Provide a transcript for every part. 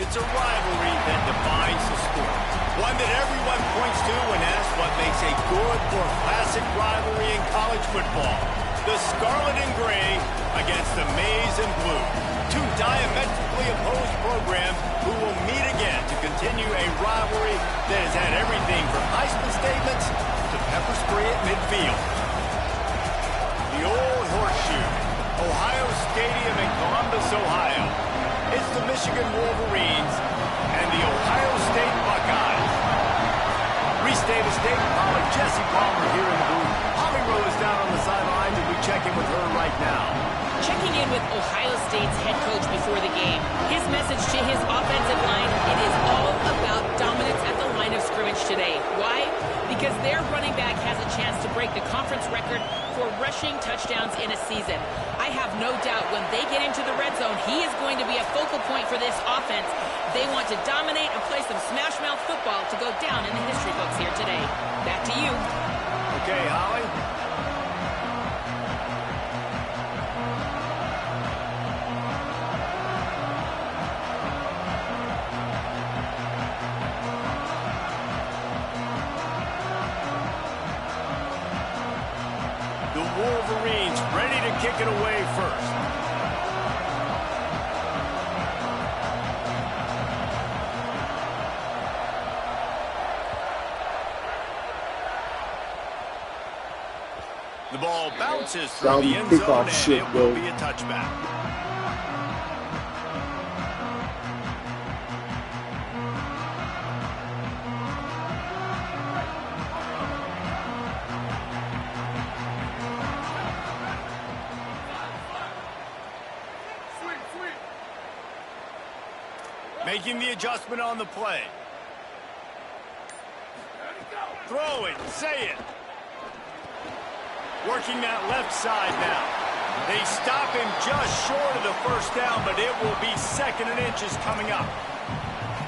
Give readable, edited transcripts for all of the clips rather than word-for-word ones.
It's a rivalry that defines the sport. One that everyone points to when asked what makes a good or classic rivalry in college football. The Scarlet and Gray against the Maize and Blue. Two diametrically opposed programs who will meet again to continue a rivalry that has had everything from Heisman statements to pepper spray at midfield. The old horseshoe, Ohio Stadium in Columbus, Ohio. It's the Michigan Wolverines and the Ohio State Buckeyes. Reese Davis, Dayton Pollard, Jesse Palmer here in the booth. Holly Rowe is down on the sidelines, and we check in with her right now. Checking in with Ohio State's head coach before the game. His message to his offensive line, it is all about dominance at the line of scrimmage today. Why? Because their running back has a chance to break the conference record for rushing touchdowns in a season. I have no doubt when they get into the red zone, he is going to be a focal point for this offense. They want to dominate and play some smash-mouth football to go down in the history books here today. Back to you. Okay, Holly. The Wolverines ready to kick it away first. The ball bounces through the end zone, and it will be a touchback. Making the adjustment on the play. Throw it, say it. Working that left side now. They stop him just short of the first down, but it will be 2nd and inches coming up.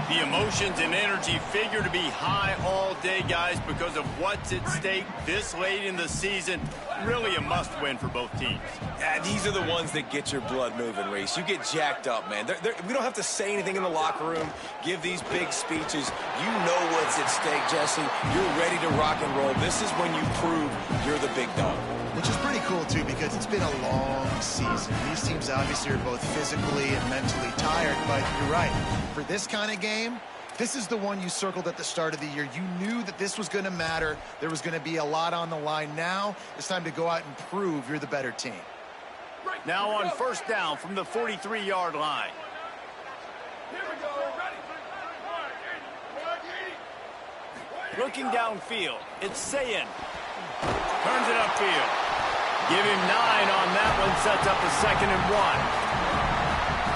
The emotions and energy figure to be high all day, guys, because of what's at stake this late in the season. Really a must-win for both teams. Yeah, these are the ones that get your blood moving, Reese. You get jacked up, man. We don't have to say anything in the locker room, give these big speeches. You know what's at stake, Jesse. You're ready to rock and roll. This is when you prove you're the big dog. Which is pretty cool, too, because it's been a long season. These teams obviously are both physically and mentally tired, but you're right. For this kind of game, this is the one you circled at the start of the year. You knew that this was going to matter. There was going to be a lot on the line. Now it's time to go out and prove you're the better team. Now on first down from the 43-yard line. Looking downfield, it's Sayin. Turns it upfield. Give him 9 on that one, sets up a 2nd and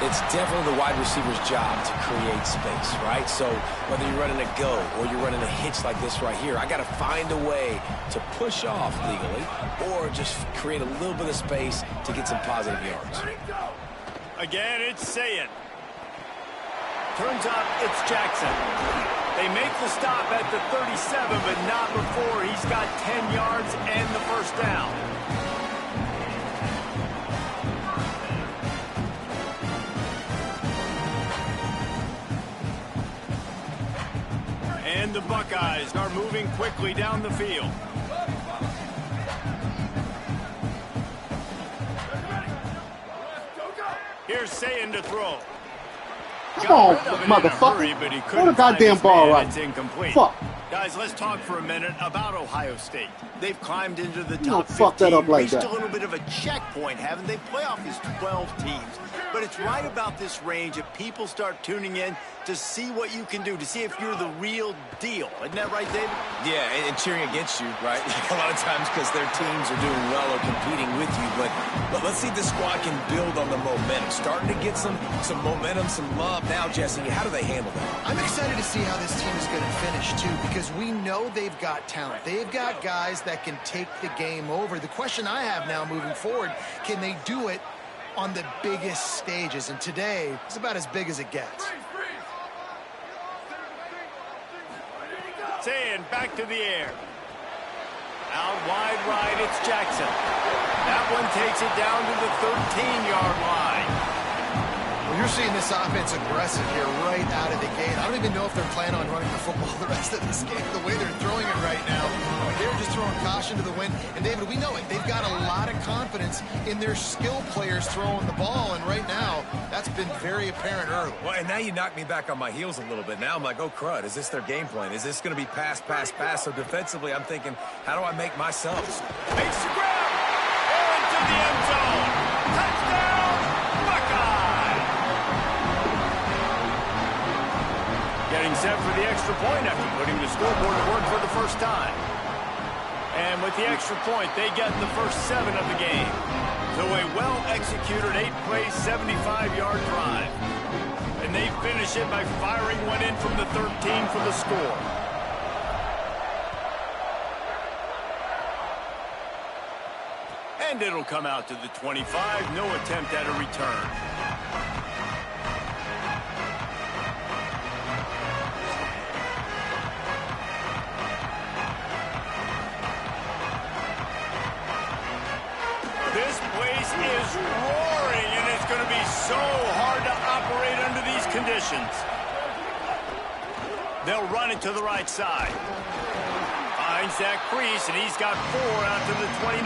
1. It's definitely the wide receiver's job to create space, right? So whether you're running a go or you're running a hitch like this right here, I got to find a way to push off legally or just create a little bit of space to get some positive yards. Again, it's Sayin. Turns up, it's Jackson. They make the stop at the 37, but not before he's got 10 yards and the first down. And the Buckeyes are moving quickly down the field. Here's Sayin to throw. Come on, motherfucker. What a goddamn ball right. It's incomplete. Fuck. Guys, let's talk for a minute about Ohio State. They've climbed into the You top don't fuck 15, that up like reached that. a little bit of a checkpoint, haven't they? Playoff is 12 teams. But it's right about this range that people start tuning in to see what you can do, to see if you're the real deal. Isn't that right, David? Yeah, and cheering against you, right? Like a lot of times because their teams are doing well or competing with you. But let's see if the squad can build on the momentum. Starting to get some momentum, some love. Now, Jesse, how do they handle that? I'm excited to see how this team is going to finish, too, because we know they've got talent. They've got guys that can take the game over. The question I have now moving forward, can they do it on the biggest stages? And today, it's about as big as it gets. Sayin back to the air. Out wide right, it's Jackson. That one takes it down to the 13-yard line. Well, You're seeing this offense aggressive here right out of the gate. I don't even know if they're planning on running the football the rest of this game, the way they're throwing it right now. They're just throwing caution to the wind. And, David, we know it. They've got a lot of confidence in their skill players throwing the ball, and right now, that's been very apparent early. Well, and now you knock me back on my heels a little bit. Now I'm like, oh, crud, is this their game plan? Is this going to be pass, pass, pass? So defensively, I'm thinking, how do I make my subs? Makes the grab. Into the end zone. Touchdown, Buckeye. Getting set for the extra point after putting the scoreboard to work for the first time. And with the extra point, they get the first 7 of the game. So a well-executed 8-play, 75-yard drive. And they finish it by firing one in from the 13 for the score. And it'll come out to the 25. No attempt at a return. This place is roaring, and it's going to be so hard to operate under these conditions. They'll run it to the right side. Finds that crease, and he's got 4 out to the 29.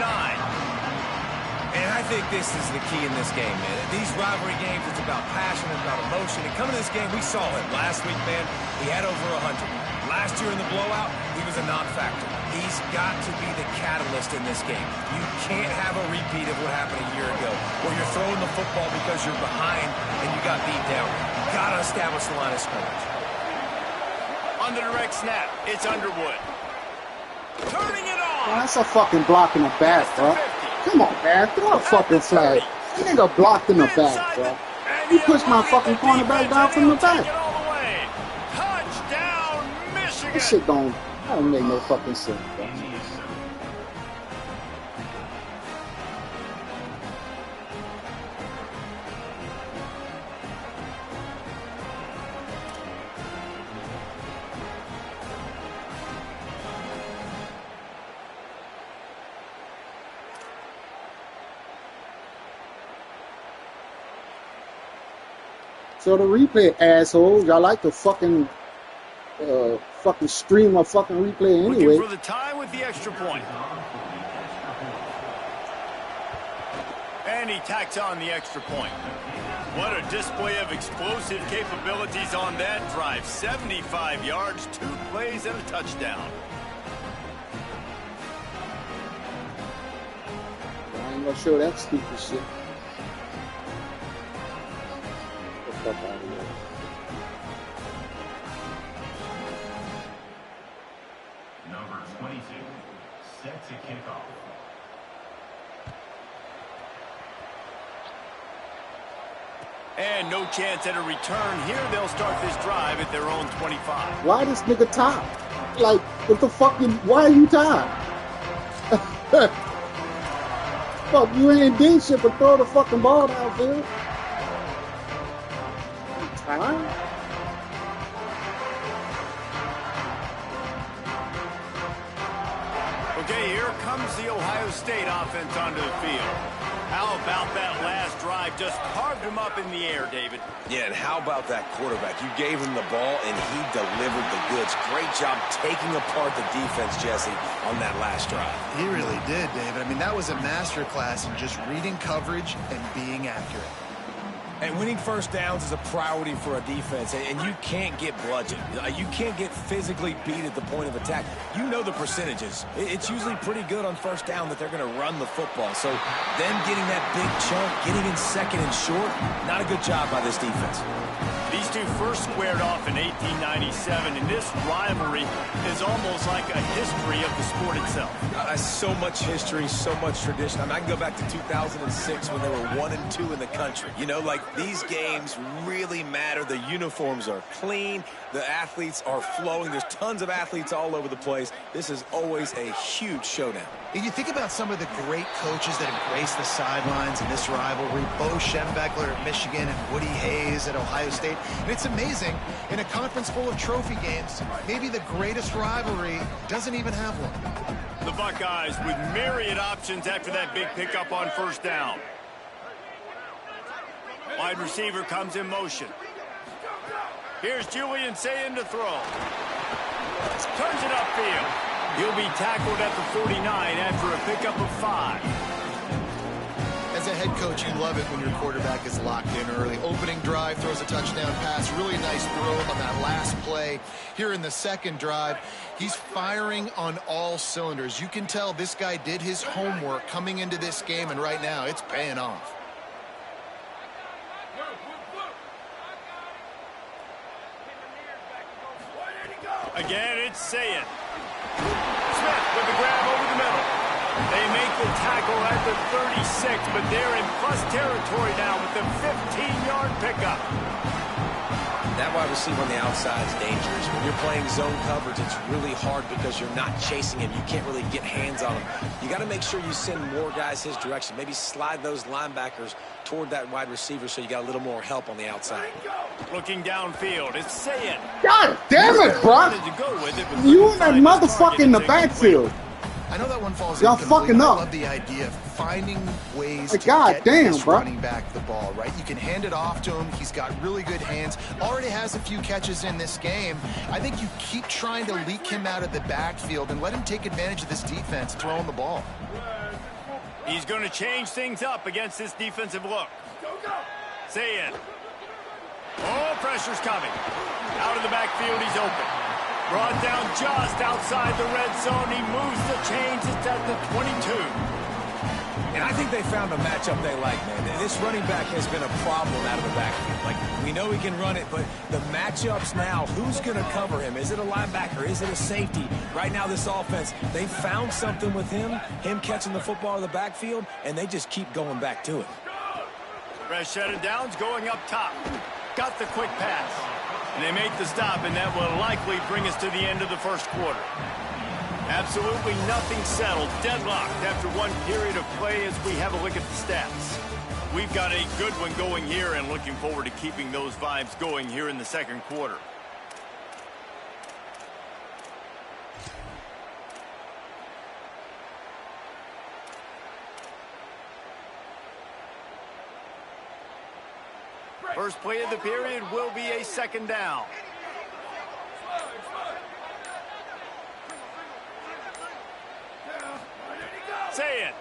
And I think this is the key in this game, man. These rivalry games, it's about passion, it's about emotion. And coming to this game, we saw it. Last week, man, he had over 100. Last year in the blowout, he was a non-factor. He's got to be the catalyst in this game. You can't have a repeat of what happened a year ago, where you're throwing the football because you're behind and you got beat down. You got to establish the line of scrimmage. On the direct snap, it's Underwood. Turning it on. Man, that's a fucking block in the back, bro. Come on, man. Throw a fucking flag. You nigga blocked in the back, bro. You pushed my fucking cornerback down from the back. Touchdown, Michigan. This shit don't make no fucking sense, bro. So the replay assholes, y'all like to fucking stream a fucking replay anyway. Looking for the tie with the extra point. And he tacks on the extra point. What a display of explosive capabilities on that drive. 75 yards, 2 plays, and a touchdown. I ain't gonna show that stupid shit. Fuck out of here. Number 22, set to kick off. And no chance at a return here. They'll start this drive at their own 25. Why this nigga tied? Like, what the fuck? Why are you tied? Fuck, you ain't doing shit but throw the fucking ball downfield. Time? Okay, here comes the Ohio State offense onto the field. How about that last drive? Just carved him up in the air, David. Yeah, and how about that quarterback? You gave him the ball, and he delivered the goods. Great job taking apart the defense, Jesse, on that last drive. He really did, David. I mean, that was a masterclass in just reading coverage and being accurate. And winning first downs is a priority for a defense, and you can't get bludgeoned. You can't get physically beat at the point of attack. You know the percentages. It's usually pretty good on first down that they're going to run the football. So them getting that big chunk, getting in second and short, not a good job by this defense. These two first squared off in 1897, and this rivalry is almost like a history of the sport itself. So much history, so much tradition. I mean, I can go back to 2006 when they were 1-2 in the country. You know, like, these games really matter. The uniforms are clean. The athletes are flowing. There's tons of athletes all over the place. This is always a huge showdown. And you think about some of the great coaches that have graced the sidelines in this rivalry. Bo Schembechler at Michigan and Woody Hayes at Ohio State. And it's amazing, in a conference full of trophy games, maybe the greatest rivalry doesn't even have one. The Buckeyes with myriad options after that big pickup on first down. Wide receiver comes in motion. Here's Julian Sayin to throw. Turns it upfield. He'll be tackled at the 49 after a pickup of 5. As a head coach, you love it when your quarterback is locked in early. Opening drive, throws a touchdown pass. Really nice throw on that last play. Here in the second drive, he's firing on all cylinders. You can tell this guy did his homework coming into this game, and right now it's paying off. Again, it's Sayin. Smith with the grab over the middle. They make the tackle at the 36, but they're in plus territory now with the 15-yard pickup. That wide receiver on the outside is dangerous. When you're playing zone coverage, it's really hard because you're not chasing him. You can't really get hands on him. You got to make sure you send more guys his direction. Maybe slide those linebackers toward that wide receiver so you got a little more help on the outside. Looking downfield, it's Sayin. God damn it, bro! You and that motherfucker in the backfield. I know that one falls y'all fucking up. I love the idea of finding ways to get this running back the ball, right? You can hand it off to him. He's got really good hands. Already has a few catches in this game. I think you keep trying to leak him out of the backfield and let him take advantage of this defense throwing the ball. He's going to change things up against this defensive look. Sayin. Oh, pressure's coming. Out of the backfield, he's open. Brought down just outside the red zone. He moves the chains. It's at the 22. And I think they found a matchup they like, man. This running back has been a problem out of the backfield. Like, we know he can run it, but the matchups now, who's going to cover him? Is it a linebacker? Is it a safety? Right now, this offense, they found something with him catching the football in the backfield, and they just keep going back to it. Fresh set of downs going up top. Got the quick pass. And they make the stop, and that will likely bring us to the end of the first quarter. Absolutely nothing settled. Deadlocked after one period of play as we have a look at the stats. We've got a good one going here and looking forward to keeping those vibes going here in the second quarter. First play of the period will be a second down. Say it.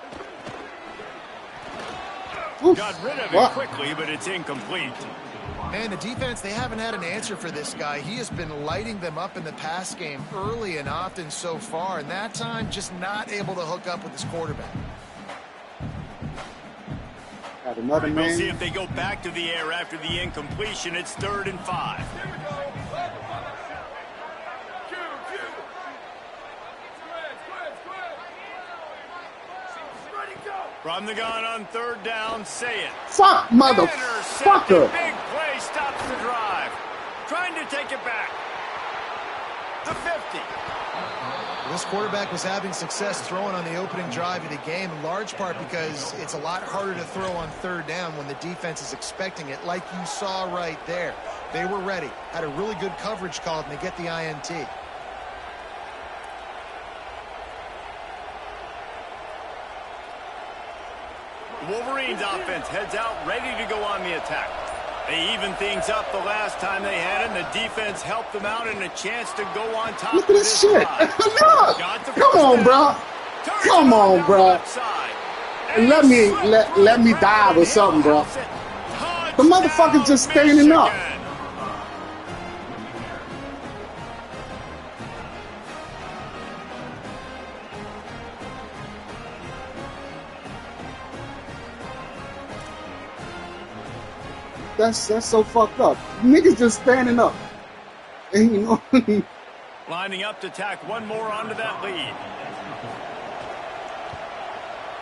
Oof. Got rid of it quickly, but it's incomplete. Man, the defense, they haven't had an answer for this guy. He has been lighting them up in the pass game early and often so far, and that time just not able to hook up with his quarterback. Got another man. We'll see if they go back to the air after the incompletion. It's 3rd and 5. From the gun on 3rd down, say it. Fuck, motherfucker. Big play stops the drive. Trying to take it back. The 50. This quarterback was having success throwing on the opening drive of the game, in large part because it's a lot harder to throw on 3rd down when the defense is expecting it, like you saw right there. They were ready, had a really good coverage call, and they get the INT. The Wolverines offense heads out, ready to go on the attack. They evened things up the last time they had it, and the defense helped them out and a chance to go on top. Look at this shit. Look. Come on, bro. Come on, bro. Let me dive or something, bro. The motherfucker's just standing up. That's so fucked up. Niggas just standing up. And you know, lining up to tack one more onto that lead.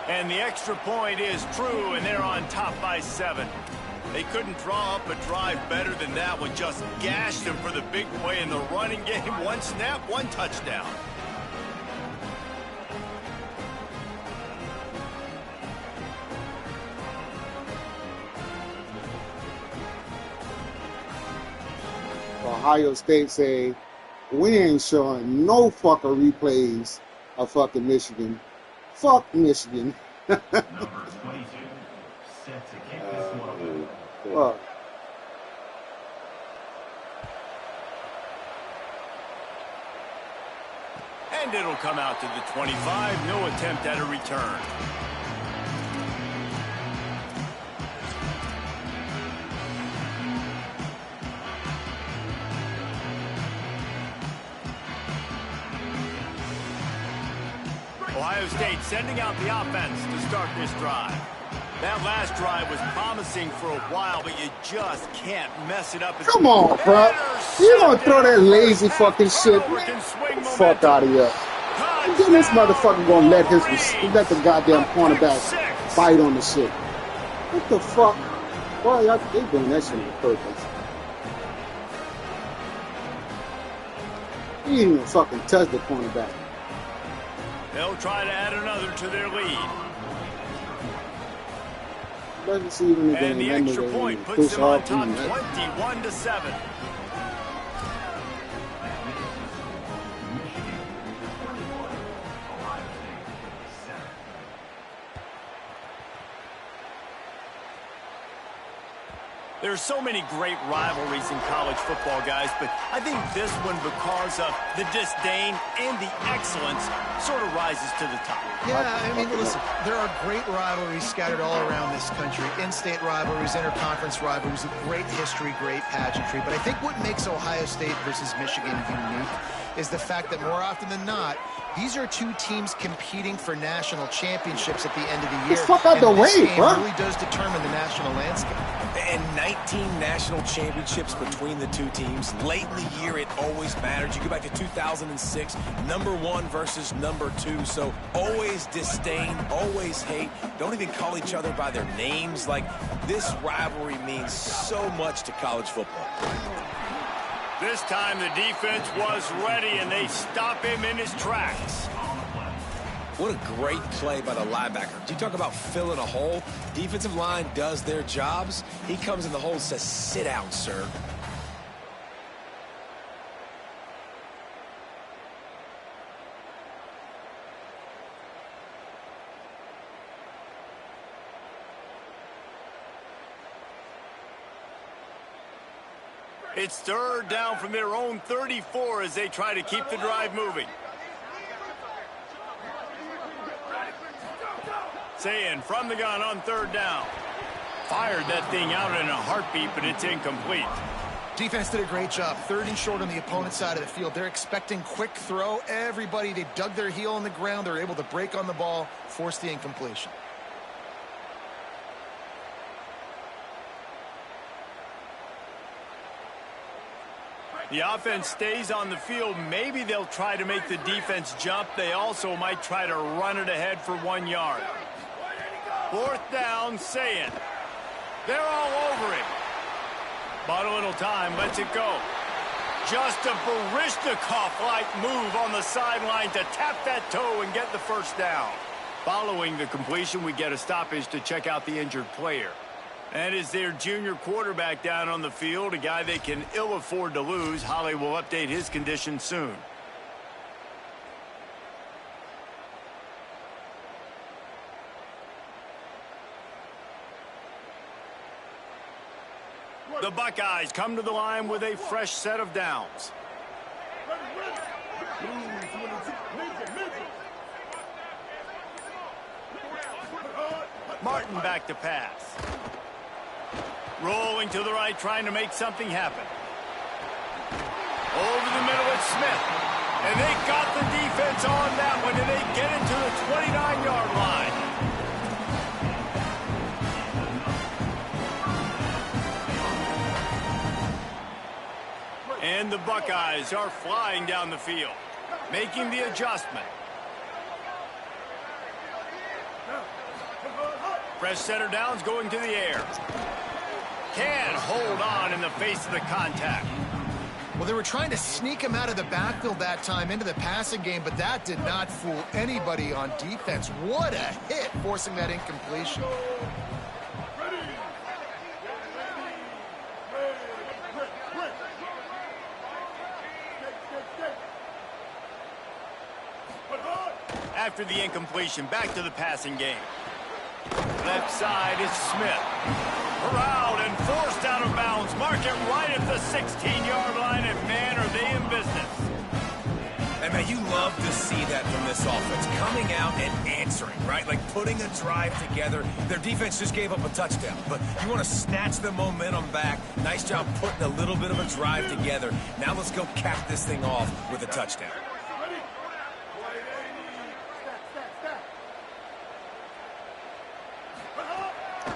And the extra point is true, and they're on top by 7. They couldn't draw up a drive better than that one. Just gashed them for the big play in the running game. 1 snap, 1 touchdown. Ohio State say, we ain't showing no fucking replays of fucking Michigan. Fuck Michigan. Number 22, set to kick this one. Fuck. And it'll come out to the 25. No attempt at a return. Ohio State sending out the offense to start this drive. That last drive was promising for a while, but you just can't mess it up. Come on, bro. You don't throw that lazy fucking shit. Fuck out of here. And then this motherfucker gonna let the goddamn cornerback fight on the shit. What the fuck? Boy, y'all they doing that shit on purpose. He didn't even fucking touch the cornerback. They'll try to add another to their lead. Doesn't see even and the extra point puts them on top 21-7. There's so many great rivalries in college football, guys, but I think this one, because of the disdain and the excellence, sort of rises to the top. Yeah, I mean, listen, there are great rivalries scattered all around this country. In-state rivalries, interconference rivalries, great history, great pageantry. But I think what makes Ohio State versus Michigan unique is the fact that more often than not, these are two teams competing for national championships at the end of the year. Fuck out the way, bro. Really does determine the national landscape. And 19 national championships between the two teams. Late in the year, it always matters. You go back to 2006, #1 versus #2. So always disdain, always hate. Don't even call each other by their names. Like, this rivalry means so much to college football. This time the defense was ready, and they stop him in his tracks. What a great play by the linebacker. You talk about filling a hole. Defensive line does their jobs. He comes in the hole and says, "Sit down, sir." It's third down from their own 34 as they try to keep the drive moving. Saying from the gun on third down. Fired that thing out in a heartbeat, but it's incomplete. Defense did a great job. 3rd and short on the opponent's side of the field. They're expecting quick throw. Everybody, they dug their heel on the ground. They're able to break on the ball, force the incompletion. The offense stays on the field. Maybe they'll try to make the defense jump. They also might try to run it ahead for 1 yard. 4th down, saying. They're all over him. But a little time, lets it go. Just a Barishnikov-like move on the sideline to tap that toe and get the 1st down. Following the completion, we get a stoppage to check out the injured player. And is their junior quarterback down on the field, a guy they can ill afford to lose. Holly will update his condition soon. The Buckeyes come to the line with a fresh set of downs. Martin back to pass. Rolling to the right, trying to make something happen. Over the middle, it's Smith. And they got the defense on that one, and they get it to the 29-yard line. And the Buckeyes are flying down the field, making the adjustment. Fresh center downs going to the air. Can hold on in the face of the contact. Well, they were trying to sneak him out of the backfield that time into the passing game, but that did not fool anybody on defense. What a hit, forcing that incompletion. After the incompletion, back to the passing game. Left side is Smith. Corralled and forced out of bounds. Mark it right at the 16-yard line, and man, are they in business. And man, you love to see that from this offense. Coming out and answering, right? Like putting a drive together. Their defense just gave up a touchdown, but you want to snatch the momentum back. Nice job putting a little bit of a drive together. Now let's go cap this thing off with a touchdown.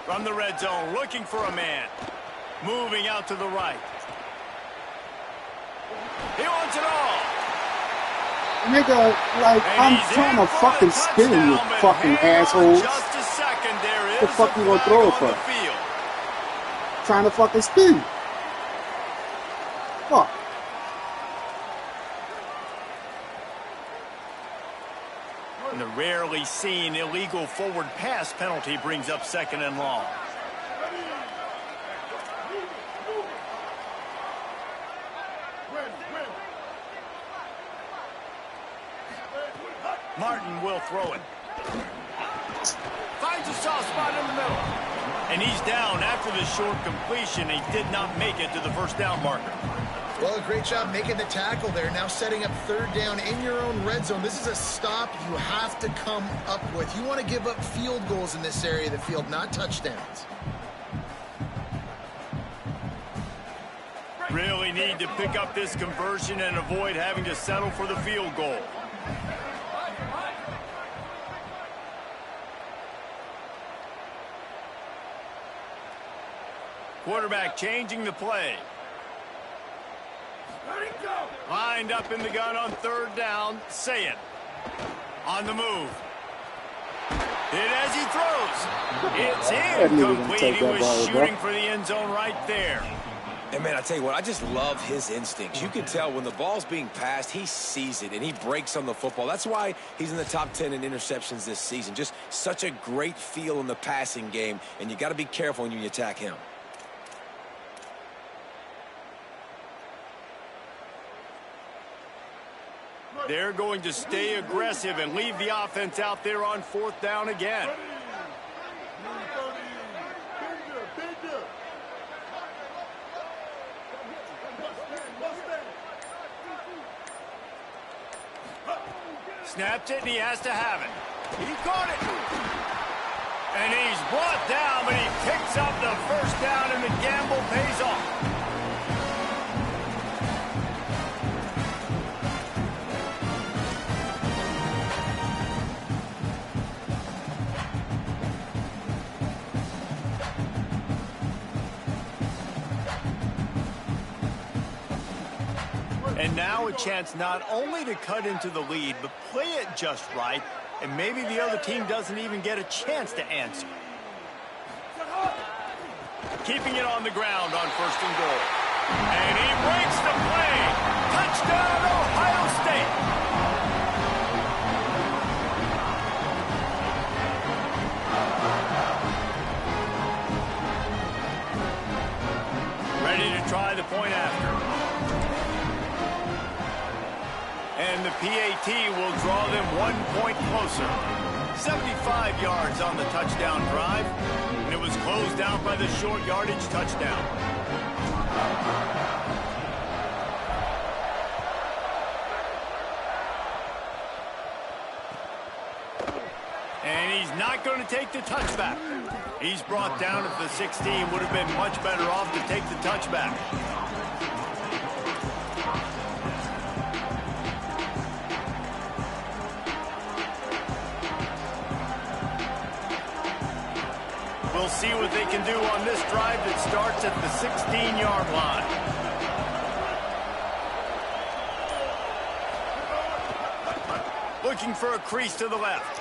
From the red zone, looking for a man. Moving out to the right. He wants it all. Nigga, like, I'm trying to fucking spin you fucking assholes. Just a second, there is What the fuck you gonna throw it for? Trying to fucking spin. Fuck. And the rarely seen illegal forward pass penalty brings up 2nd and long. Martin will throw it. Finds a soft spot in the middle. And he's down after the short completion. He did not make it to the first down marker. Well, great job making the tackle there. Now setting up 3rd down in your own red zone. This is a stop you have to come up with. You want to give up field goals in this area of the field, not touchdowns. Really need to pick up this conversion and avoid having to settle for the field goal. Quarterback changing the play. Lined up in the gun on 3rd down. Say it. On the move. Hit as he throws. It's incomplete. He was shooting for the end zone right there. And man, I tell you what, I just love his instincts. You can tell when the ball's being passed, he sees it and he breaks on the football. That's why he's in the top 10 in interceptions this season. Just such a great feel in the passing game, and you got to be careful when you attack him. They're going to stay aggressive and leave the offense out there on 4th down again. Snaps it, and he has to have it. He caught it. And he's brought down, but he picks up the first down, and the gamble pays off. And now a chance not only to cut into the lead, but play it just right, and maybe the other team doesn't even get a chance to answer. Keeping it on the ground on 1st and goal. And he breaks the play. Touchdown, Ohio State. Ready to try the point after. And the PAT will draw them 1 point closer. 75 yards on the touchdown drive. And it was closed out by the short yardage touchdown. And he's not going to take the touchback. He's brought down at the 16. Would have been much better off to take the touchback. We'll see what they can do on this drive that starts at the 16-yard line. Looking for a crease to the left.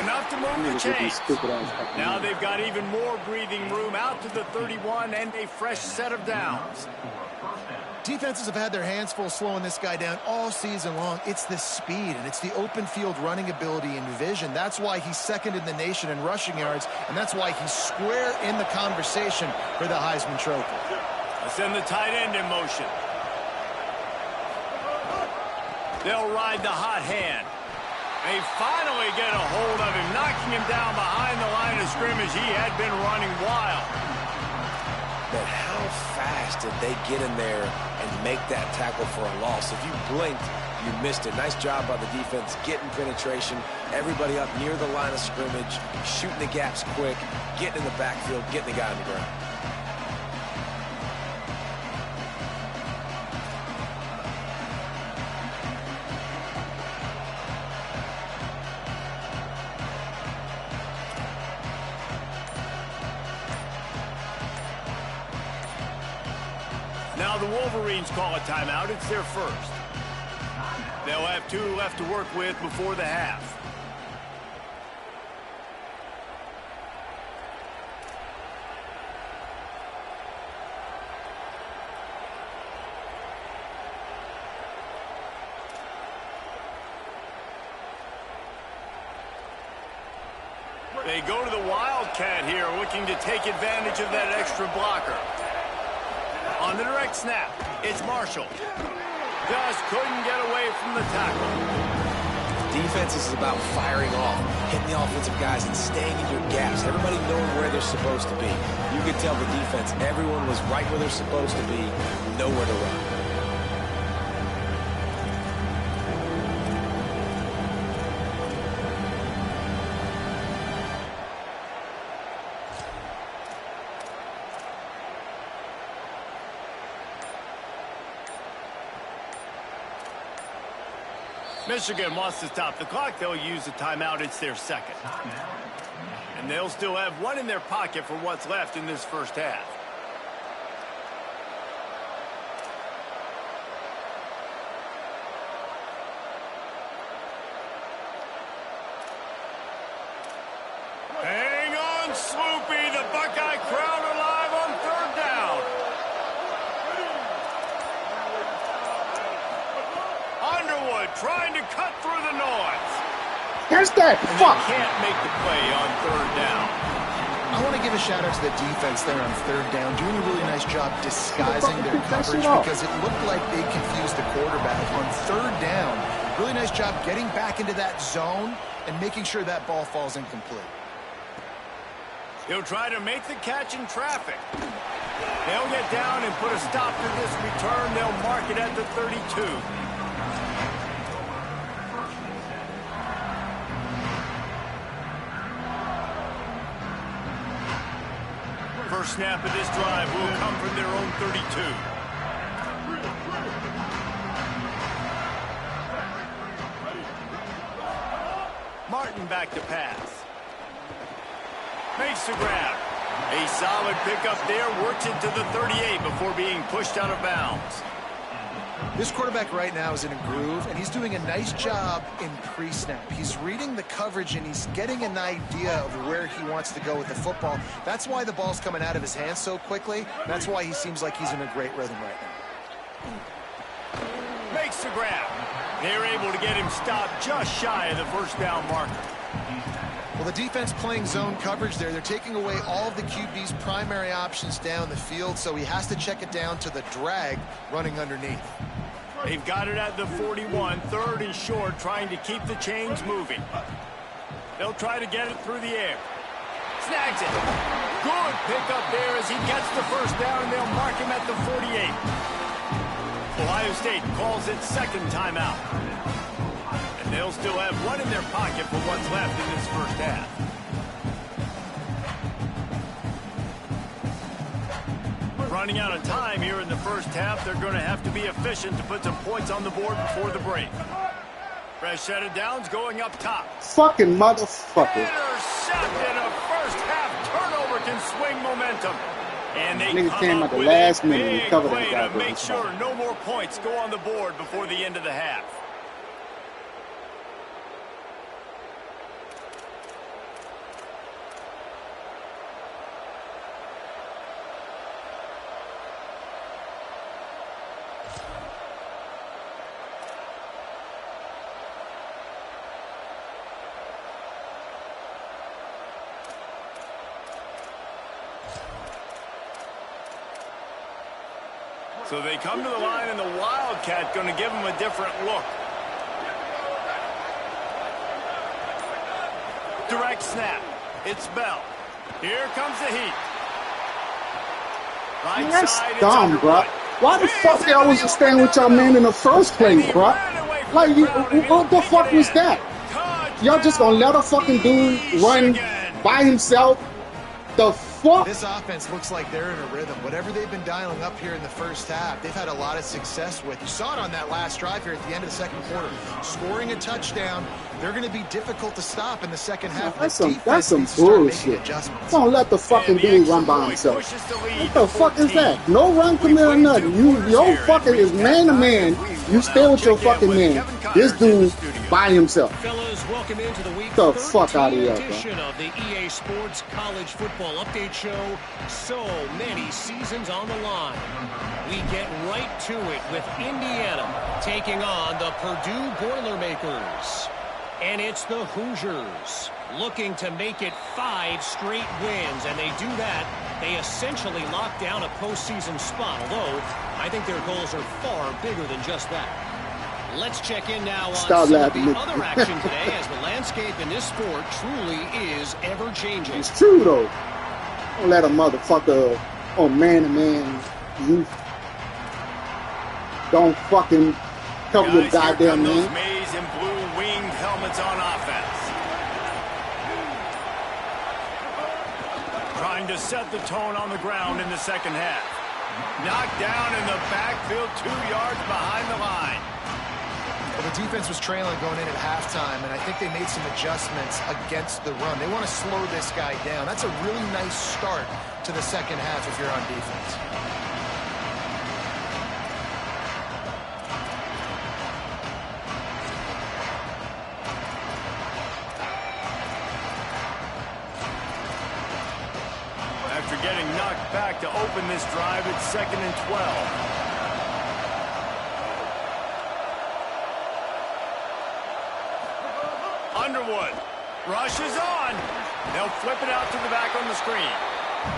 Enough to move the chains. Now they've got even more breathing room out to the 31 and a fresh set of downs. Defenses have had their hands full slowing this guy down all season long. It's the speed, and it's the open field running ability and vision. That's why he's 2nd in the nation in rushing yards, and that's why he's square in the conversation for the Heisman Trophy. Let's send the tight end in motion. They'll ride the hot hand. They finally get a hold of him, knocking him down behind the line of scrimmage. He had been running wild. But how fast did they get in there and make that tackle for a loss? If you blinked, you missed it. Nice job by the defense getting penetration. Everybody up near the line of scrimmage, shooting the gaps quick, getting in the backfield, getting the guy on the ground. Now the Wolverines call a timeout. It's their first. They'll have 2 left to work with before the half. They go to the Wildcat here, looking to take advantage of that extra blocker. On the direct snap, it's Marshall. Just couldn't get away from the tackle. Defense is about firing off, hitting the offensive guys and staying in your gaps. Everybody knowing where they're supposed to be. You could tell the defense, everyone was right where they're supposed to be, nowhere to run. Michigan wants to stop the clock. They'll use a timeout. It's their second. And they'll still have 1 in their pocket for what's left in this first half. Hang on, Swoopy. The Buckeye crowd alive on 3rd down. Underwood trying to cut through the noise. Catch that! And Fuck! they can't make the play on 3rd down. I want to give a shout out to the defense there on 3rd down, doing a really nice job disguising their coverage because it looked like they confused the quarterback on 3rd down. Really nice job getting back into that zone and making sure that ball falls incomplete. He'll try to make the catch in traffic. They'll get down and put a stop to this return. They'll mark it at the 32. First snap of this drive will come from their own 32. Martin back to pass. Makes the grab. A solid pickup there, works it to the 38 before being pushed out of bounds. This quarterback right now is in a groove, and he's doing a nice job in pre-snap. He's reading the coverage, and he's getting an idea of where he wants to go with the football. That's why the ball's coming out of his hands so quickly. That's why he seems like he's in a great rhythm right now. Makes the grab. They're able to get him stopped just shy of the first down marker. Well, the defense playing zone coverage there. They're taking away all of the QB's primary options down the field, so he has to check it down to the drag running underneath. They've got it at the 41, 3rd and short, trying to keep the chains moving. They'll try to get it through the air. Snags it. Good pickup there as he gets the first down, and they'll mark him at the 48. Ohio State calls it 2nd timeout. And they'll still have 1 in their pocket for what's left in this first half. Running out of time here in the first half. They're going to have to be efficient to put some points on the board before the break. Fresh set of downs going up top. Fucking motherfucker. Intercepted. A first half turnover can swing momentum. And they Nigga come came up at the with last a minute and big covered play that guy to with make his sure ball. no more points go on the board before the end of the half. So they come to the line, and the Wildcat going to give them a different look. Direct snap. It's Bell. Here comes the heat. Right Man, that's side, dumb, bro. Why the fuck y'all was staying with y'all man in the first place, bro? Like, what the fuck was that? Y'all just gonna let a fucking dude run by himself? The fuck? This offense looks like they're in a rhythm. Whatever they've been dialing up here in the first half, they've had a lot of success with. You saw it on that last drive here at the end of the second quarter. Scoring a touchdown, they're going to be difficult to stop in the second half. That's some bullshit. Don't let the fucking dude run by himself. What the fuck is that? No run commit or nothing. Your fucking is man to man. You stay with your fucking man. This dude by himself. Fellas, welcome into the week the fuck out of here, edition of the EA Sports College Football Update Show. So many seasons on the line. We get right to it with Indiana taking on the Purdue Boilermakers. And it's the Hoosiers looking to make it 5 straight wins. And they do that. They essentially lock down a postseason spot, although I think their goals are far bigger than just that. Let's check in now on some of the other action today as the landscape in this sport truly is ever-changing. It's true, though. Don't let a motherfucker on man-to-man youth. Don't fucking help your goddamn man. Maize and blue winged helmets on offense. Trying to set the tone on the ground in the second half. Knocked down in the backfield 2 yards behind the line. Well, the defense was trailing going in at halftime, and I think they made some adjustments against the run. They want to slow this guy down. That's a really nice start to the second half if you're on defense. After getting knocked back to open this drive, it's 2nd and 12. Underwood rushes on. They'll flip it out to the back on the screen.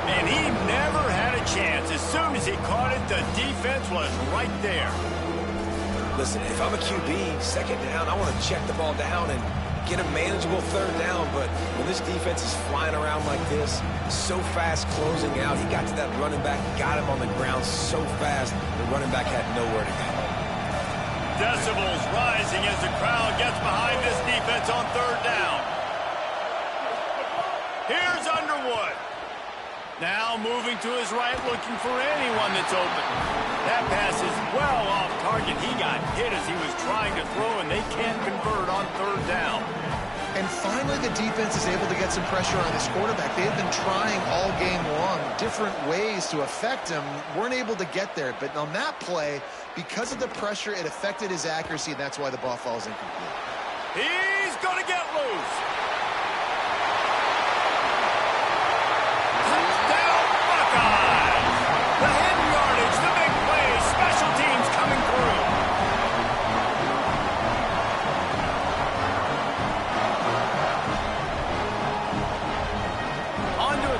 And he never had a chance. As soon as he caught it, the defense was right there. Listen, if I'm a QB, second down, I want to check the ball down and get a manageable third down. But when this defense is flying around like this, so fast closing out, he got to that running back, got him on the ground so fast, the running back had nowhere to go. Decibels rising as the crowd gets behind this defense on third down. Here's Underwood. Now moving to his right, looking for anyone that's open. That pass is well off target. He got hit as he was trying to throw, and they can't convert on third down. And finally, the defense is able to get some pressure on this quarterback. They've been trying all game long different ways to affect him. Weren't able to get there. But on that play, because of the pressure, it affected his accuracy, and that's why the ball falls incomplete. He's going to get loose. Touchdown, Buckeyes. The head yardage, the big play, special teams coming through.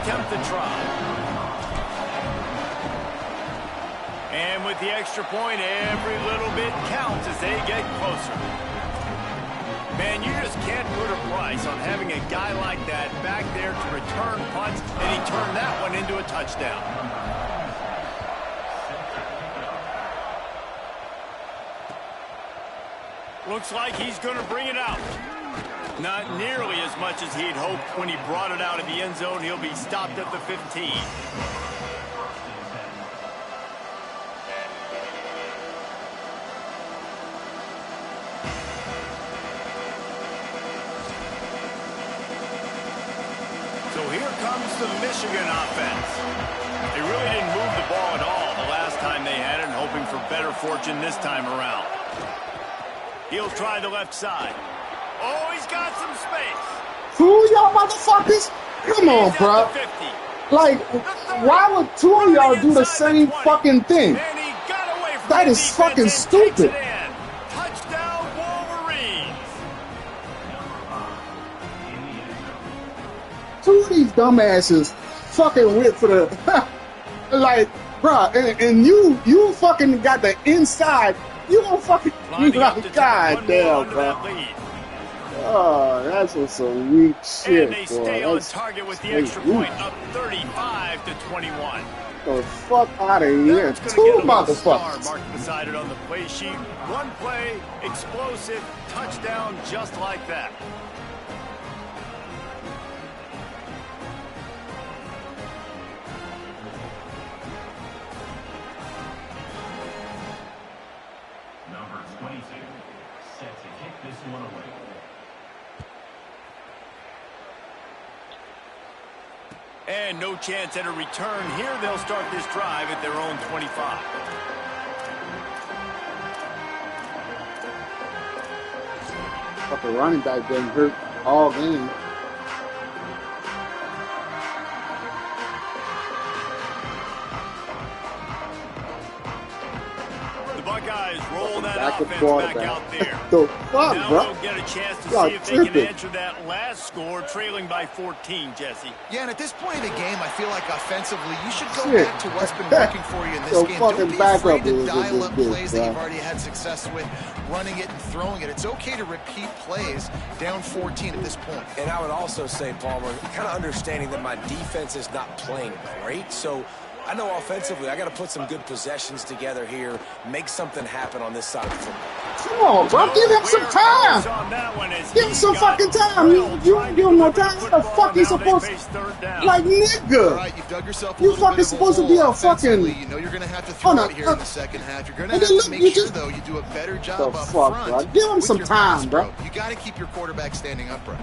Attempt the try. And with the extra point, every little bit counts as they get closer. Man, you just can't put a price on having a guy like that back there to return punts, and he turned that one into a touchdown. Looks like he's going to bring it out. Not nearly as much as he'd hoped when he brought it out of the end zone. He'll be stopped at the 15. So here comes the Michigan offense. They really didn't move the ball at all the last time they had it, and hoping for better fortune this time around. He'll try the left side. Oh, he's got some space. Who y'all motherfuckers? Come on, bro. Like, why would two of y'all do the same fucking thing? That is fucking stupid. Touchdown, Wolverines. Two of these dumbasses fucking went for the like, bro, and you fucking got the inside. You gonna fucking like, god damn, bro. Oh, that's some weak shit. And they stay on target with the extra point, up 35-21. The fuck out of here. Two motherfuckers. Mark decided on the play sheet. One play, explosive, touchdown just like that. Number 22, set to kick this one away. And no chance at a return here. They'll start this drive at their own 25. But the running back been hurt all game. Buckeyes roll that offense back out there. The fuck, now bro? they'll get a chance to see if they can answer that last score, trailing by 14, Jesse. Yeah, and at this point in the game, I feel like offensively, you should go back to what's been working for you in this game. Don't be afraid to dial up plays that you've already had success with, running it and throwing it. It's okay to repeat plays down 14 at this point. And I would also say, Palmer, kind of understanding that my defense is not playing great, so I know offensively I got to put some good possessions together here, make something happen on this side of the football. Come on, bro. Give him some time. Give him some fucking time. You don't give him no time. What the fuck you supposed to? Like, nigga. Right, you've dug yourself a you little fucking bit of supposed to be a fucking. You know you're going to have to throw it here in the second half. You're going to have to make sure, though, you do a better job up front. Bro. Give him some time, bro. You got to keep your quarterback standing upright.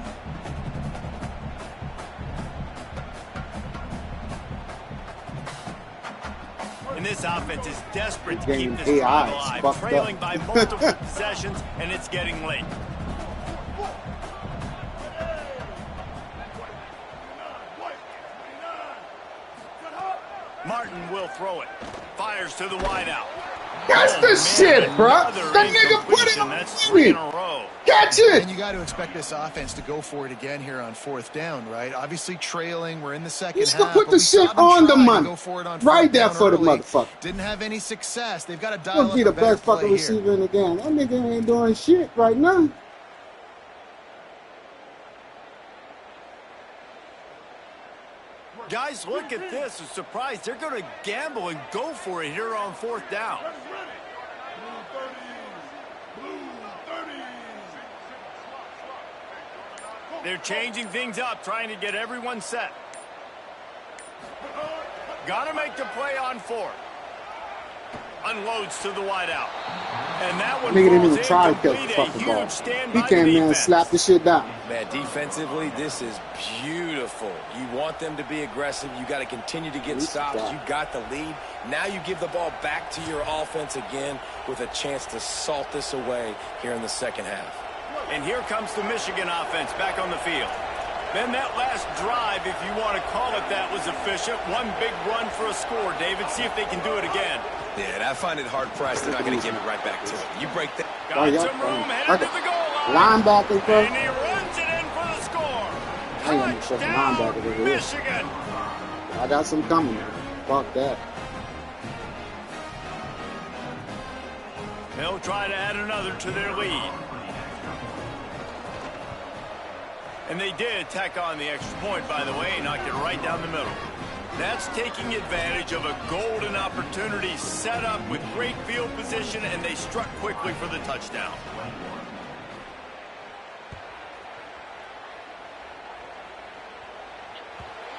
And this offense is desperate to keep this drive alive, trailing by multiple possessions, and it's getting late. Martin will throw it. Fires to the wideout. That's the shit, bro. That nigga put it on me. Catch it. And you got to expect this offense to go for it again here on fourth down, right? Obviously trailing. We're in the second half. You put the shit on the money. Right there for the motherfucker. Didn't have any success. They've got to dial up He'll be the best fucking receiver in the game. That nigga ain't doing shit right now. Guys, look at this. I'm surprised they're going to gamble and go for it here on fourth down. They're changing things up, trying to get everyone set. Got to make the play on fourth. Unloads to the wideout. And that one nigga didn't falls even try to incomplete. catch the fucking ball. He He came in and slapped the shit down. Man, defensively, this is beautiful. You want them to be aggressive. You got to continue to get stops. You got the lead. Now you give the ball back to your offense again with a chance to salt this away here in the second half. And here comes the Michigan offense back on the field. Then that last drive, if you want to call it that, was efficient. One big run for a score, David. See if they can do it again. Yeah, and I find it hard-pressed. They're not going to give it right back to it. You break that. Got some room, headed to the goal line. Linebacker, bro. And he runs it in for the score. Touchdown, Michigan. I got some coming. Fuck that. They'll try to add another to their lead. And they did tack on the extra point, by the way, knocked it right down the middle. That's taking advantage of a golden opportunity set up with great field position, and they struck quickly for the touchdown.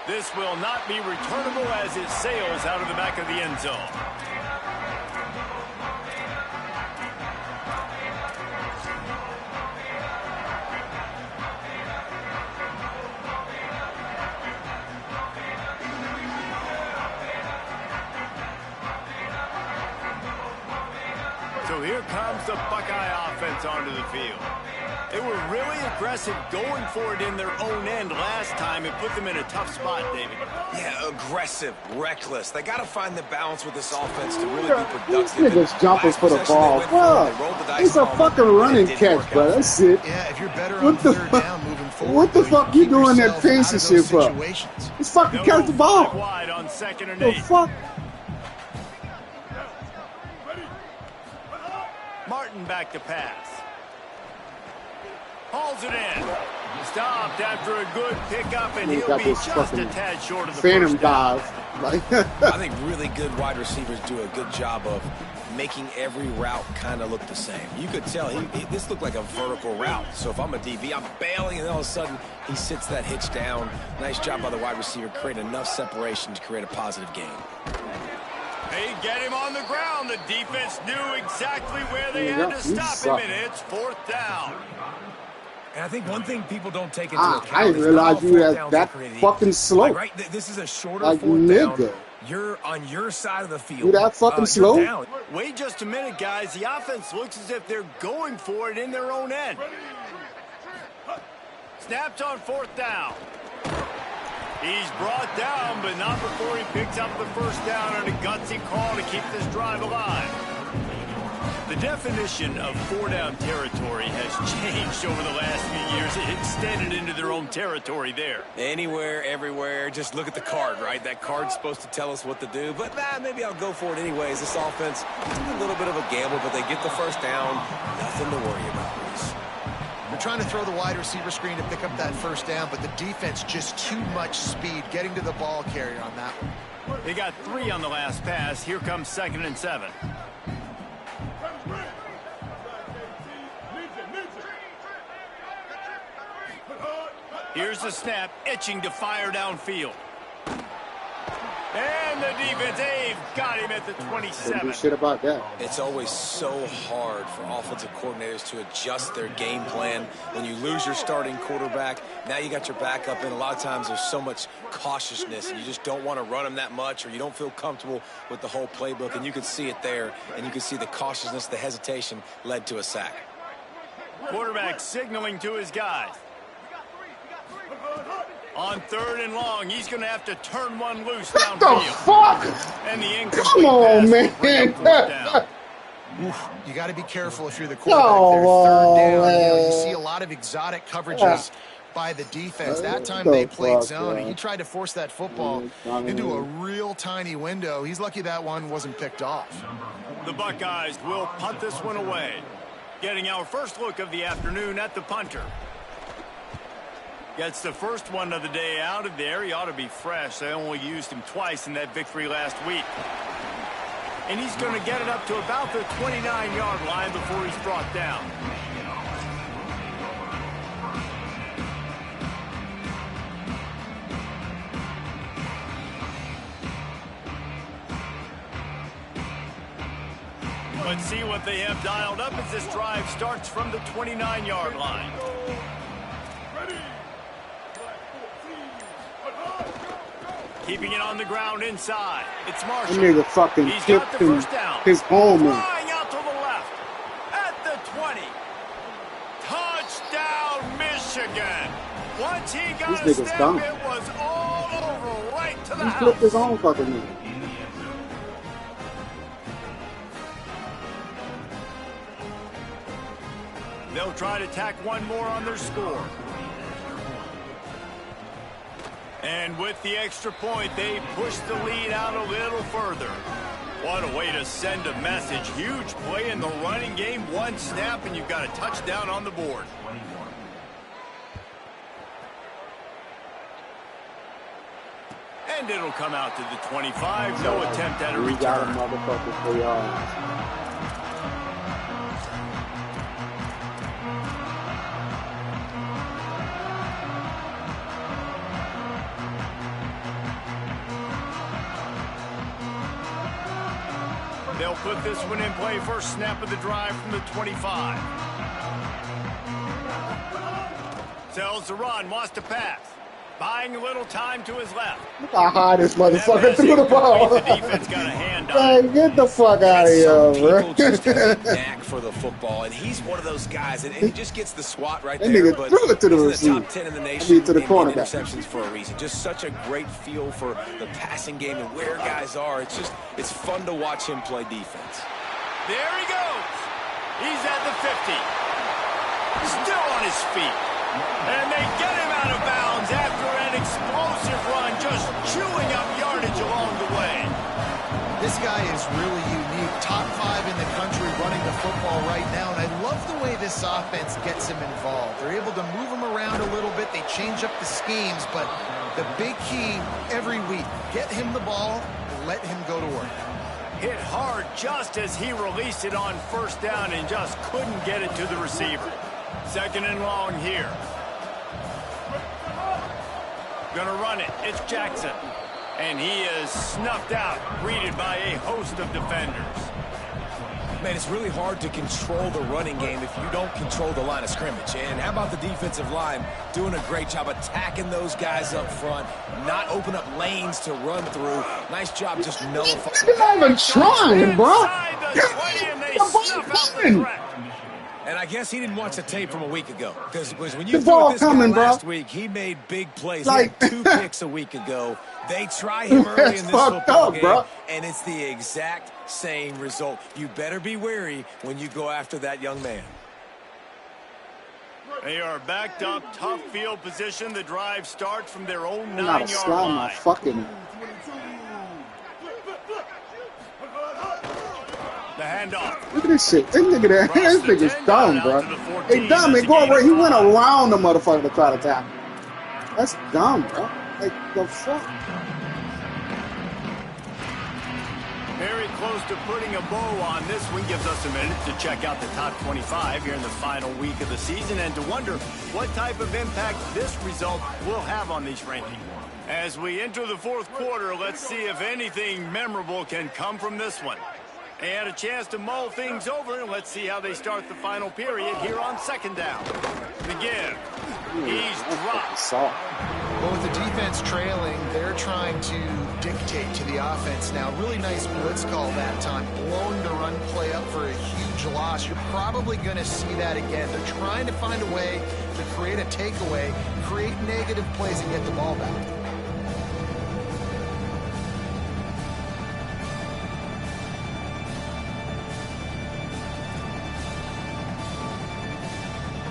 This will not be returnable as it sails out of the back of the end zone. So here comes the Buckeye offense onto the field. They were really aggressive going for it in their own end last time. It put them in a tough spot, David. Yeah, aggressive, reckless. They got to find the balance with this offense to really be productive. These niggas jumping for the ball. Bro, it's a fucking running catch, bro. That's it. Yeah, if you're better on third down moving forward. What the fuck you doing that fancy shit for? Just fucking catch the ball. Wide on 2nd and 8. The fuck? Martin back to pass. Hauls it in. Stopped after a good pickup, and he'll be just a tad short of the phantom first down. dive. I think really good wide receivers do a good job of making every route kind of look the same. You could tell this looked like a vertical route. So if I'm a DB, I'm bailing, and all of a sudden he sits that hitch down. Nice job by the wide receiver, creating enough separation to create a positive gain. They get him on the ground. The defense knew exactly where they had to stop him, and it's 4th down. And I think one thing people don't take into account I didn't realize you were that fucking slow. Right? This is a shorter like, 4th nigga. down. You're on your side of the field. You that fucking slow? Down. Wait just a minute, guys. The offense looks as if they're going for it in their own end. Snapped on 4th down. He's brought down, but not before he picks up the first down on a gutsy call to keep this drive alive. The definition of 4-down territory has changed over the last few years. It extended into their own territory there. Anywhere, everywhere, just look at the card, right? That card's supposed to tell us what to do, but maybe I'll go for it anyways. This offense, a little bit of a gamble, but they get the first down. Nothing to worry about, Reese. They're trying to throw the wide receiver screen to pick up that first down, but the defense just too much speed getting to the ball carrier on that one. They got 3 on the last pass. Here comes 2nd and 7. Here's the snap, itching to fire downfield. And the defense, they've got him at the 27. Shit about that. It's always so hard for offensive coordinators to adjust their game plan. When you lose your starting quarterback, now you got your backup, and a lot of times there's so much cautiousness, and you just don't want to run them that much, or you don't feel comfortable with the whole playbook, and you can see it there, and you can see the cautiousness, the hesitation led to a sack. Quarterback signaling to his guys. On 3rd and long, he's going to have to turn one loose downfield. What the fuck? And the incomplete Come on, man. You got to be careful if you're the quarterback there. 3rd down, you see a lot of exotic coverages by the defense. That time they played zone, and he tried to force that football into a real tiny window. He's lucky that one wasn't picked off. The Buckeyes will punt this one away. Getting our first look of the afternoon at the punter. Gets the first one of the day out of there. He ought to be fresh. They only used him twice in that victory last week. And he's going to get it up to about the 29-yard line before he's brought down. Let's see what they have dialed up as this drive starts from the 29-yard line. Keeping it on the ground inside. It's Marshall. That nigga fucking He's got the first down. His home. Flying out to the left. At the 20. Touchdown, Michigan. Once he got a step, dumb. It was all over right to the house. He flipped his own fucking nigga. They'll try to tack one more on their score. And with the extra point, they push the lead out a little further. What a way to send a message. Huge play in the running game. One snap, and you've got a touchdown on the board. And it'll come out to the 25. No attempt at a return. Got a motherfucker for y'all. They'll put this one in play. First snap of the drive from the 25. Sells the run, wants to pass. Buying a little time to his left. Look how high this motherfucker threw the ball. The defense got a hand on Man, get the fuck out of here, bro. People just have a knack for the football, and he's one of those guys, and he just gets the swat right that there. Nigga threw it to the receiver. Top 10 in the nation. To the cornerback. Interceptions for a reason. Just such a great feel for the passing game and where guys are. It's fun to watch him play defense. There he goes. He's at the 50. Still on his feet. And they get him out of bounds after an explosive run, just chewing up yardage along the way. This guy is really unique. Top 5 in the country running the football right now, and I love the way this offense gets him involved. They're able to move him around a little bit. They change up the schemes, but the big key every week, get him the ball and let him go to work. Hit hard just as he released it on first down and just couldn't get it to the receiver. Second and long here. Gonna run it. It's Jackson. And he is snuffed out, greeted by a host of defenders. Man, it's really hard to control the running game if you don't control the line of scrimmage. And how about the defensive line doing a great job attacking those guys up front, not open up lanes to run through. Nice job just nullifying. They're not even trying, bro. And I guess he didn't watch the tape from a week ago. Because when you the ball this guy coming, last bro. week, he made big plays. Like, he had 2 picks a week ago. They try him early in this football game, bro. and it's the exact same result. You better be wary when you go after that young man. They are backed up, tough field position. The drive starts from their own 9-yard line. line. Fucking. The handoff. Look at this shit. This nigga there. This nigga's dumb, bro. Hey, dumb. He went around the motherfucker to try to tackle. That's dumb, bro. Like, the fuck? Very close to putting a bow on this one. Gives us a minute to check out the top 25 here in the final week of the season and to wonder what type of impact this result will have on these rankings. As we enter the fourth quarter, let's see if anything memorable can come from this one. They had a chance to mull things over, and let's see how they start the final period here on second down. The give. He's dropped. Well, with the defense trailing, they're trying to dictate to the offense now. Really nice blitz call that time. Blowing the run play up for a huge loss. You're probably going to see that again. They're trying to find a way to create a takeaway, create negative plays, and get the ball back.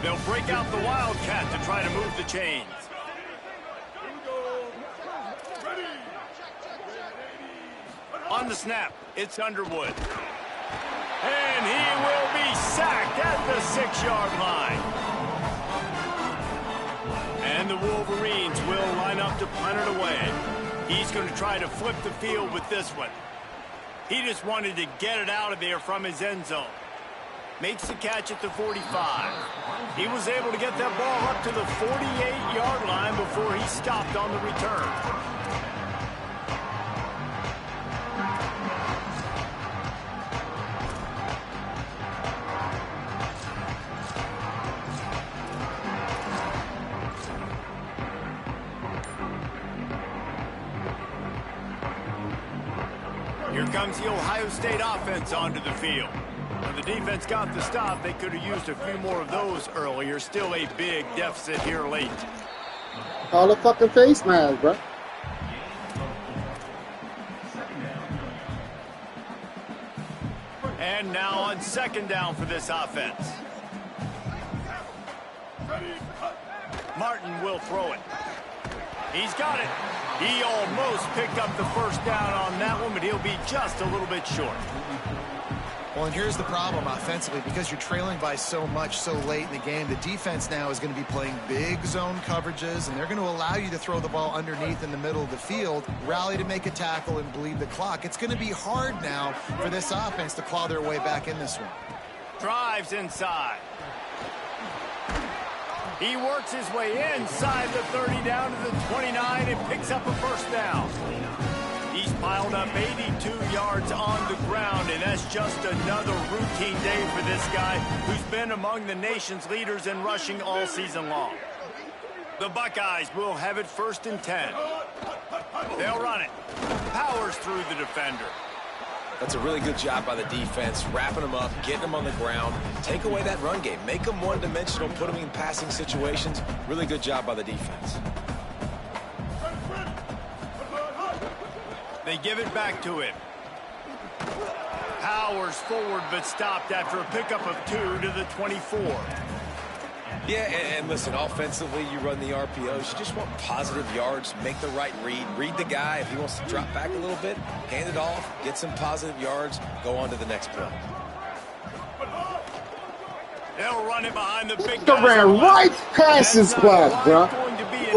They'll break out the Wildcat to try to move the chains. On the snap, it's Underwood. And he will be sacked at the 6-yard line. And the Wolverines will line up to punt it away. He's going to try to flip the field with this one. He just wanted to get it out of there from his end zone. Makes the catch at the 45. He was able to get that ball up to the 48-yard line before he stopped on the return. Here comes the Ohio State offense onto the field. When the defense got the stop, they could have used a few more of those earlier. Still a big deficit here late. Call a fucking face mask, bro. And now on second down for this offense. Martin will throw it. He's got it. He almost picked up the first down on that one, but he'll be just a little bit short. Well, and here's the problem offensively. Because you're trailing by so much so late in the game, the defense now is going to be playing big zone coverages, and they're going to allow you to throw the ball underneath in the middle of the field, rally to make a tackle, and bleed the clock. It's going to be hard now for this offense to claw their way back in this one. Drives inside. He works his way inside the 30 down to the 29 and picks up a first down. He's piled up 82 yards on the ground, and that's just another routine day for this guy who's been among the nation's leaders in rushing all season long. The Buckeyes will have it 1st and 10. They'll run it. Powers through the defender. That's a really good job by the defense, wrapping them up, getting them on the ground, take away that run game, make them one-dimensional, put them in passing situations. Really good job by the defense. They give it back to him. Powers forward, but stopped after a pickup of 2 to the 24. Yeah, and listen, offensively, you run the RPOs. You just want positive yards, make the right read the guy. If he wants to drop back a little bit, hand it off, get some positive yards, go on to the next play. They'll run it behind the big They guys. ran right past his block, bro.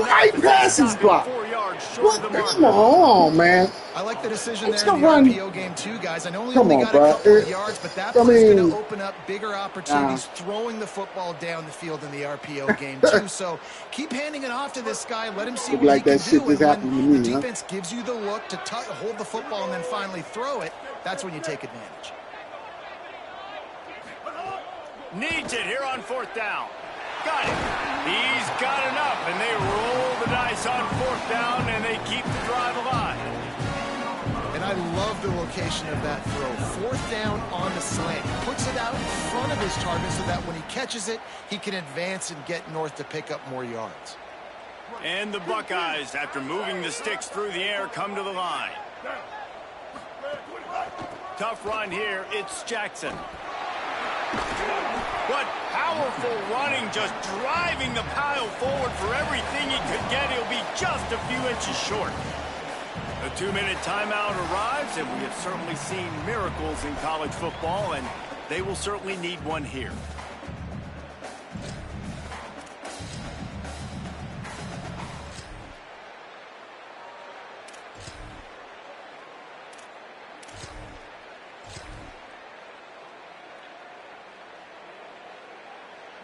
Right past his block. What? Come on, man. I like the decision there It's in the run. RPO game too, guys. I know he Come only on, got bro. a couple of yards, but that play's going to open up bigger opportunities throwing the football down the field in the RPO game too. So keep handing it off to this guy. Let him see what he can do. And when the defense gives you the look to hold the football and then finally throw it, that's when you take advantage. Needs it here on 4th down. Got it. He's got enough, and they roll the dice on 4th down, and they keep the drive alive. And I love the location of that throw. 4th down on the slant. He puts it out in front of his target so that when he catches it, he can advance and get north to pick up more yards. And the Buckeyes, after moving the sticks through the air, come to the line. Tough run here. It's Jackson. What powerful running, just driving the pile forward for everything he could get. He'll be just a few inches short. A 2-minute timeout arrives, and we have certainly seen miracles in college football, and they will certainly need one here.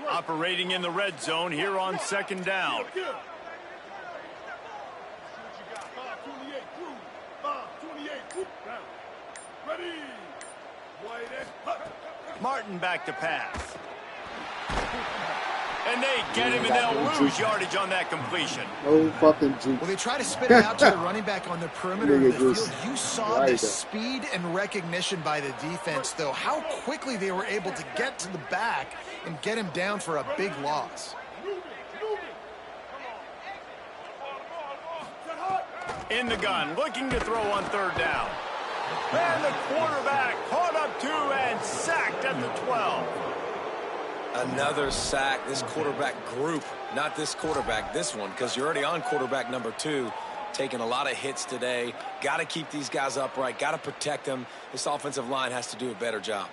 Operating in the red zone here on 2nd down. Martin back to pass. And they get him, and they'll lose yardage on that completion. No fucking juke. Well, they try to spit it out to the running back on the perimeter of the field. You saw the speed and recognition by the defense, though. How quickly they were able to get to the back and get him down for a big loss. In the gun, looking to throw on 3rd down. And the quarterback caught up to and sacked at the 12. Another sack. This quarterback group, not this quarterback, this one, because you're already on quarterback number 2, taking a lot of hits today. Got to keep these guys upright, got to protect them. This offensive line has to do a better job.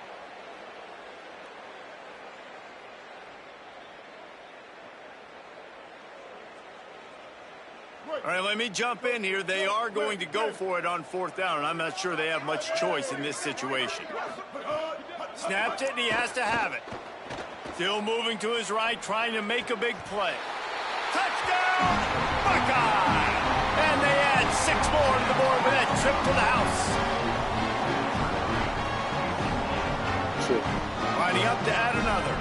All right, let me jump in here. They are going to go for it on 4th down, and I'm not sure they have much choice in this situation. Snaps it, and he has to have it. Still moving to his right, trying to make a big play. Touchdown, Buckeye! And they add 6 more to the board with that trip to the house. Lining up to add another.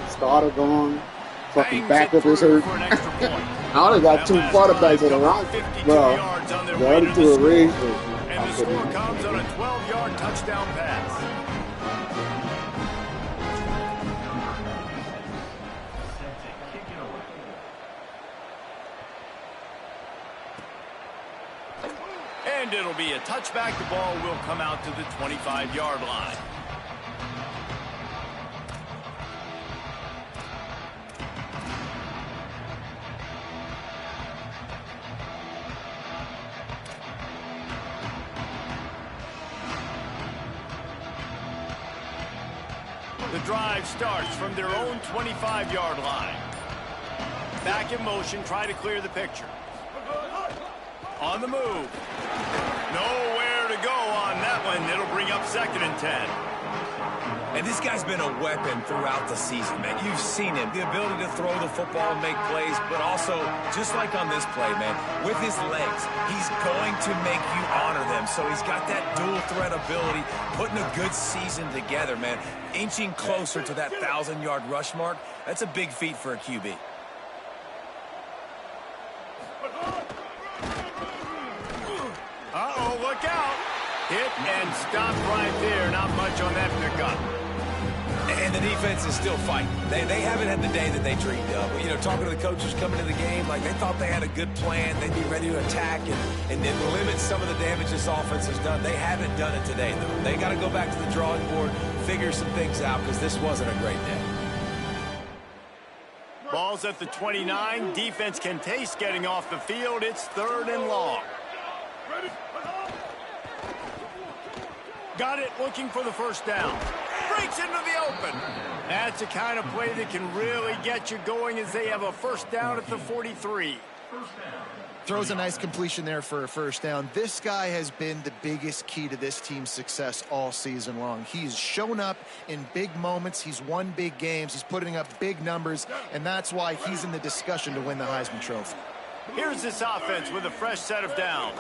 Starter gone. Fucking backup is hurt. I only got 2 quarterbacks in a round. Well, the other 2 are raised. And the score comes on a 12-yard touchdown pass. And it'll be a touchback. The ball will come out to the 25-yard line. The drive starts from their own 25-yard line. Back in motion, try to clear the picture. On the move. Nowhere to go on that one. It'll bring up 2nd and 10. And this guy's been a weapon throughout the season, man. You've seen him. The ability to throw the football and make plays, but also, just like on this play, man, with his legs, he's going to make you honor them. So he's got that dual threat ability, putting a good season together, man. Inching closer to that 1,000-yard rush mark. That's a big feat for a QB. Uh-oh, look out. Hit and stop right there. Not much on that pickup. And the defense is still fighting. They haven't had the day that they dreamed of. You know, talking to the coaches coming to the game, like they thought they had a good plan. They'd be ready to attack and then limit some of the damage this offense has done. They haven't done it today, though. They got to go back to the drawing board, figure some things out, because this wasn't a great day. Ball's at the 29. Defense can taste getting off the field. It's 3rd and long. Got it, looking for the 1st down. Straight into the open. That's the kind of play that can really get you going as they have a first down at the 43. Throws a nice completion there for a first down. This guy has been the biggest key to this team's success all season long. He's shown up in big moments. He's won big games. He's putting up big numbers, and that's why he's in the discussion to win the Heisman Trophy. Here's this offense with a fresh set of downs.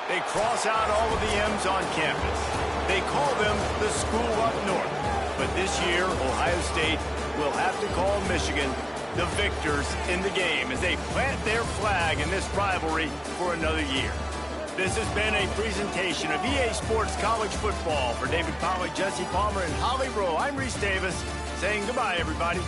They cross out all of the M's on campus. They call them the school up north. But this year, Ohio State will have to call Michigan the victors in the game as they plant their flag in this rivalry for another year. This has been a presentation of EA Sports College Football. For David Pollack, Jesse Palmer, and Holly Rowe, I'm Reese Davis saying goodbye, everybody.